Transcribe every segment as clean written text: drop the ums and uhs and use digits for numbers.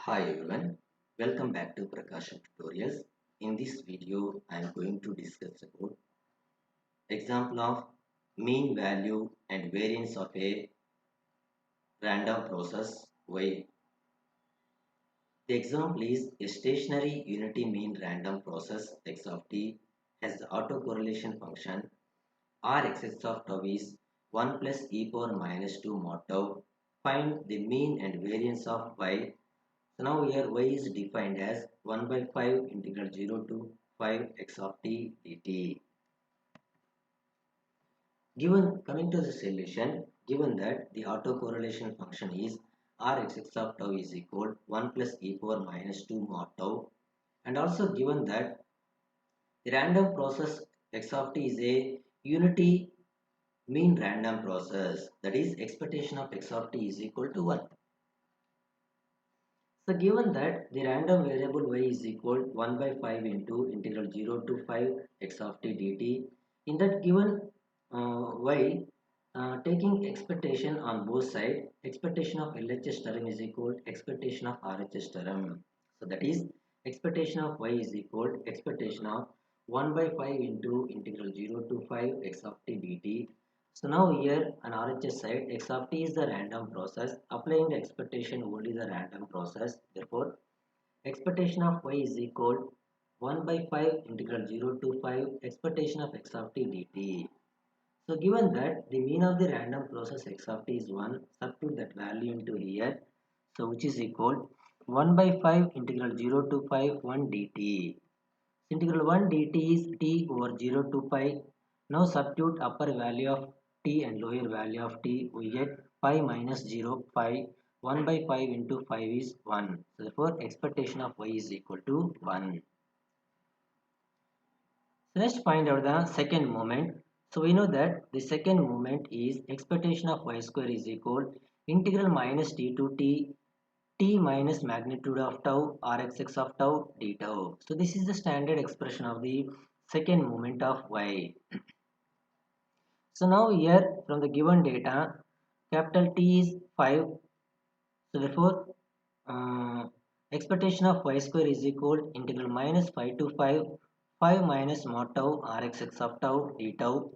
Hi everyone, welcome back to PRAKASAM tutorials. In this video, I am going to discuss about example of mean value and variance of a random process Y. The example is a stationary unity mean random process x of t has the autocorrelation function Rxx of tau is 1 plus e power minus 2 mod tau. Find the mean and variance of y. So now here y is defined as 1 by 5 integral 0 to 5 x of t dt. Given coming to the solution, given that the autocorrelation function is Rxx of tau is equal 1 plus e power minus 2 mod tau, and also given that the random process x of t is a unity mean random process, that is expectation of x of t is equal to 1. So given that the random variable y is equal 1 by 5 into integral 0 to 5 x of t dt, in that given y, taking expectation on both sides, expectation of LHS term is equal to expectation of RHS term. So that is expectation of y is equal to expectation of 1 by 5 into integral 0 to 5 x of t dt. So now here on RHS side, x of t is the random process. Applying the expectation only the random process. Therefore, expectation of y is equal 1 by 5 integral 0 to 5 expectation of x of t dt. So given that the mean of the random process x of t is 1, substitute that value into here. So which is equal 1 by 5 integral 0 to 5 1 dt. Integral 1 dt is t over 0 to pi. Now substitute upper value of t and lower value of t. We get pi minus 0 pi. 1 by 5 into 5 is 1. So therefore expectation of y is equal to 1. So let's find out the second moment. So we know that the second moment is expectation of y square is equal integral minus t to t minus magnitude of tau rxx of tau d tau. So this is the standard expression of the second moment of y. So now here from the given data, capital T is 5. So therefore expectation of y square is equal integral minus 5 to 5 minus mod tau rxx of tau d tau.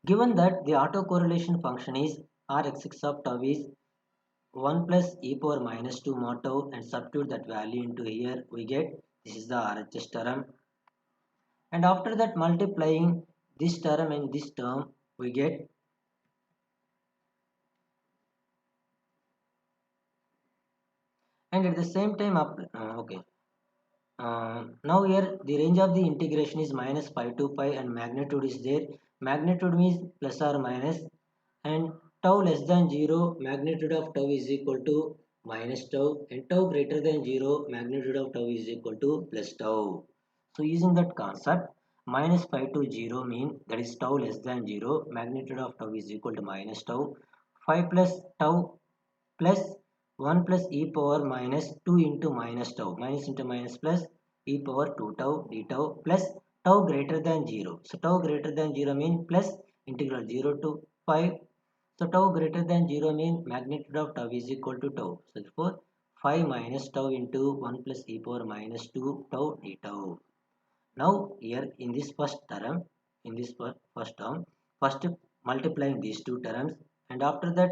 Given that the autocorrelation function is Rxx of tau is 1 plus e power minus 2 mod tau and substitute that value into here, we get this is the RHS term, and after that multiplying this term and this term, we get and at the same time now here the range of the integration is minus 5 to pi and magnitude is there. Magnitude means plus or minus, and tau less than 0 magnitude of tau is equal to minus tau, and tau greater than 0 magnitude of tau is equal to plus tau. So using that concept, minus 5 to 0 mean that is tau less than 0 magnitude of tau is equal to minus tau, 5 plus tau plus 1 plus e power minus 2 into minus tau, minus into minus plus e power 2 tau d tau plus tau greater than 0. So tau greater than 0 mean plus integral 0 to 5. So tau greater than 0 mean magnitude of tau is equal to tau. So therefore 5 minus tau into 1 plus e power minus 2 tau d tau. Now here in this first term, in this first term, first multiplying these two terms, and after that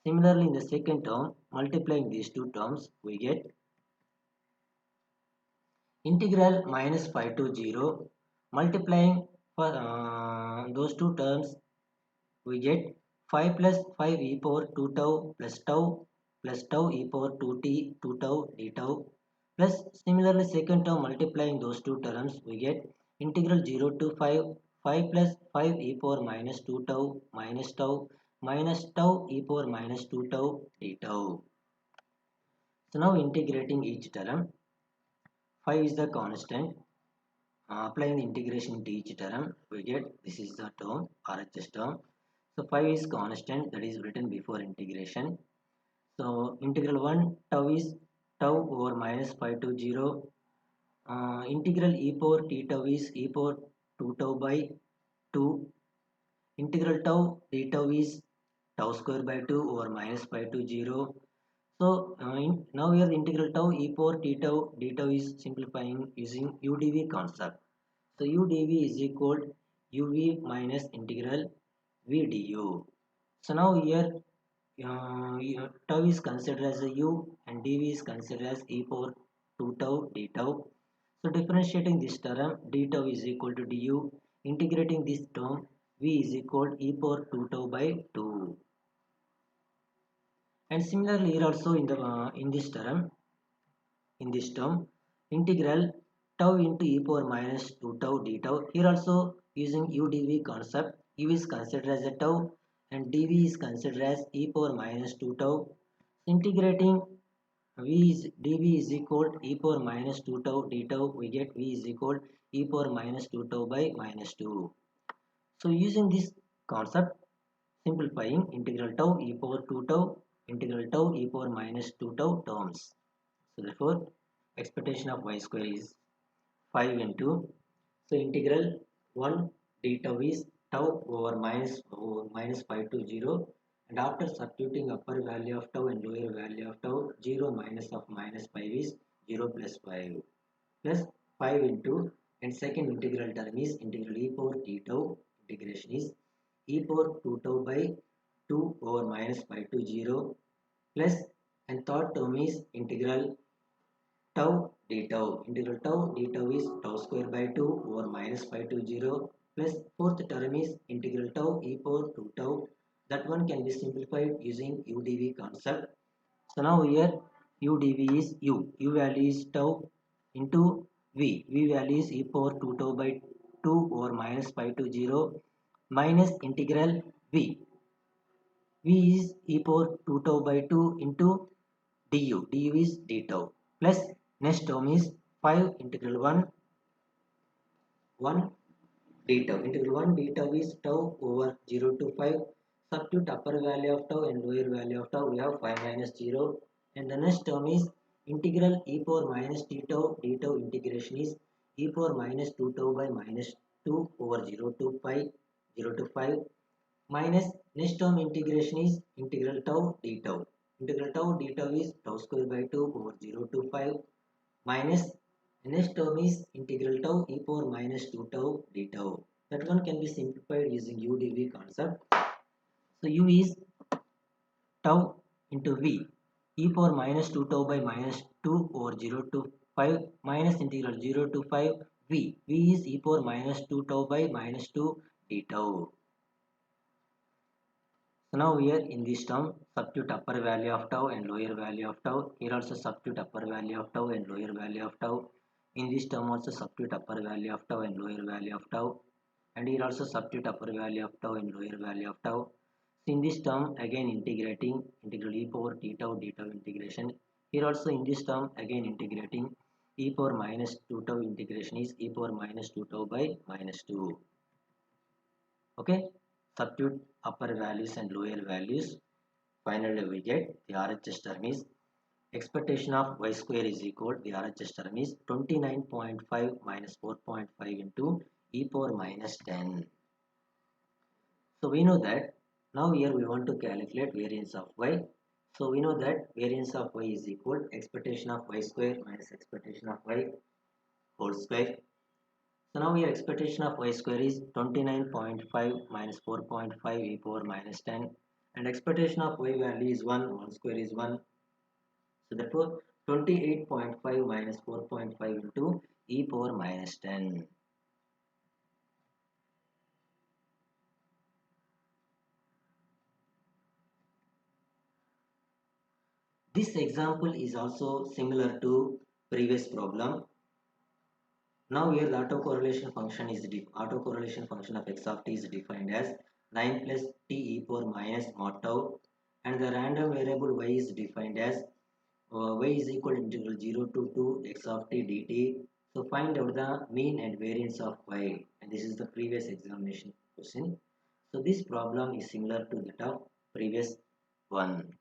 similarly in the second term multiplying these two terms, we get integral minus 5 to 0 multiplying for those two terms, we get 5 plus 5 e power 2 tau plus tau e power 2t 2 tau d tau plus similarly second term multiplying those two terms, we get integral 0 to 5 plus 5 e power minus 2 tau minus tau e power minus 2 tau d tau. So now integrating each term, 5 is the constant. Applying the integration to each term, we get this is the term RHS term. So 5 is constant, that is written before integration. So integral 1 tau is tau over minus 5 to 0. Integral e power t tau is e power 2 tau by 2. Integral tau d tau is tau square by 2 over minus 5 to 0. Now here the integral tau e power t tau d tau is simplifying using udv concept. So udv is equal uv minus integral v du. So now here tau is considered as a u and dv is considered as e power 2 tau d tau. So differentiating this term d tau is equal to du, integrating this term v is equal to e power 2 tau by 2. And similarly here also in this term integral tau into e power minus 2 tau d tau, here also using udv concept, u is considered as a tau and dv is considered as e power minus 2 tau. Integrating dv is equal to e power minus 2 tau d tau, we get v is equal to e power minus 2 tau by minus 2. So using this concept, simplifying integral tau e power 2 tau, integral tau e power minus 2 tau terms. So therefore, expectation of y square is 5 into, so integral 1 d tau is tau over minus 5 to 0, and after substituting upper value of tau and lower value of tau, 0 minus of minus 5 is 0 plus 5 plus 5 into, and second integral term is integral e power t tau, integration is e power 2 tau by 2 over minus 5 to 0 plus, and third term is integral tau d tau, integral tau d tau is tau square by 2 over minus 5 to 0 plus fourth term is integral tau e power 2 tau, that one can be simplified using udv concept. So now here udv is u value is tau into v value is e power 2 tau by 2 over minus 5 to 0 minus integral v is e power 2 tau by 2 into du is d tau plus next term is 5 integral 1 d tau, integral 1 d tau is tau over 0 to 5, substitute upper value of tau and lower value of tau, we have 5 minus 0, and the next term is integral e power minus t tau d tau, integration is e power minus 2 tau by minus 2 over 0 to 5 minus next term integration is integral tau d tau. Integral tau d tau is tau square by 2 over 0 to 5 minus next term is integral tau e power minus 2 tau d tau. That one can be simplified using udv concept. So u is tau into v e power minus 2 tau by minus 2 over 0 to 5 minus integral 0 to 5 v is e power minus 2 tau by minus 2 d tau. So now here in this term, substitute upper value of tau and lower value of tau. Here also substitute upper value of tau and lower value of tau. In this term also substitute upper value of tau and lower value of tau. And here also substitute upper value of tau and lower value of tau. So in this term again integrating integral e power t tau d tau integration. Here also in this term again integrating e power minus 2 tau integration is e power minus 2 tau by minus 2. Okay, substitute upper values and lower values, finally we get the RHS term is expectation of y square is equal, the RHS term is 29.5 minus 4.5 into e power minus 10. So we know that now here we want to calculate variance of y. So we know that variance of y is equal expectation of y square minus expectation of y whole square. So now your expectation of y square is 29.5 minus 4.5 e power minus 10, and expectation of y value is 1 square is 1. So therefore 28.5 minus 4.5 into e power minus 10. This example is also similar to previous problem. Now here the autocorrelation function is autocorrelation function of x of t is defined as 9 plus t e power minus mod tau, and the random variable y is defined as y is equal to integral 0 to 2 x of t dt. So find out the mean and variance of y, and this is the previous examination question. So this problem is similar to that of previous one.